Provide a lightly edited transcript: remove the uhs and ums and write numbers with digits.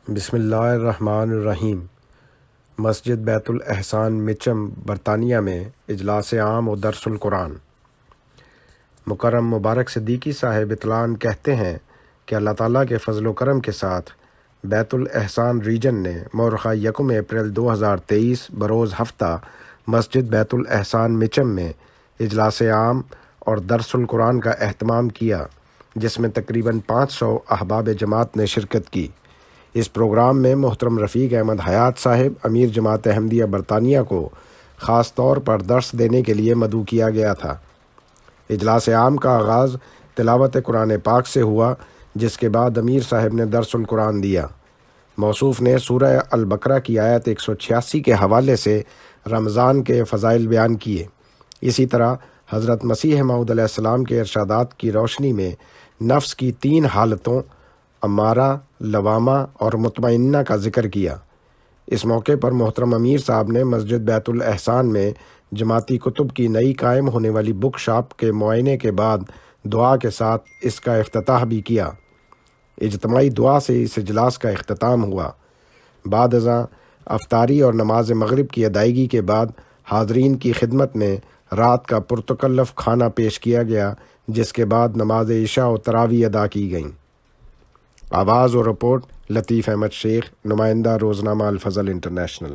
بسم اللہ الرحمن الرحیم۔ مسجد بیت الاحسان مچم برطانیہ میں اجلاس عام و درس القرآن۔ مکرم مبارک صدیقی صاحب اطلان کہتے ہیں کہ اللہ تعالیٰ کے فضل و کرم کے ساتھ بیت الاحسان ریجن نے مورخہ 1 اپریل 2023 بروز ہفتہ مسجد بیت الاحسان مچم میں اجلاس عام اور درس القرآن کا اہتمام کیا، جس میں تقریباً 500 احباب جماعت نے شرکت کی۔ اس پروگرام میں محترم رفیق احمد حیات صاحب امیر جماعت احمدیہ برطانیہ کو خاص طور پر درس دینے کے لیے مدعو کیا گیا تھا۔ اجلاس عام کا آغاز تلاوت قرآن پاک سے ہوا، جس کے بعد امیر صاحب نے درس القرآن دیا۔ موصوف نے سورہ البقرہ کی آیت 186 کے حوالے سے رمضان کے فضائل بیان کیے۔ اسی طرح حضرت مسیح موعود علیہ السلام کے ارشادات کی روشنی میں نفس کی 3 حالتوں امارہ، لوامہ اور مطمئنہ کا ذکر کیا۔ اس موقع پر محترم امیر صاحب نے مسجد بیت الاحسان میں جماعتی کتب کی نئی قائم ہونے والی بک شاپ کے معائنے کے بعد دعا کے ساتھ اس کا افتتاح بھی کیا۔ اجتماعی دعا سے اس اجلاس کا اختتام ہوا۔ بعد ازاں افطاری اور نماز مغرب کی ادائیگی کے بعد حاضرین کی خدمت میں رات کا پرتکلف کھانا پیش کیا گیا، جس کے بعد نماز عشاء و تراویح ادا کی گئیں۔ آواز اور رپورٹ لطیف احمد شیخ، نمائندہ روزنامہ الفضل انٹرنیشنل۔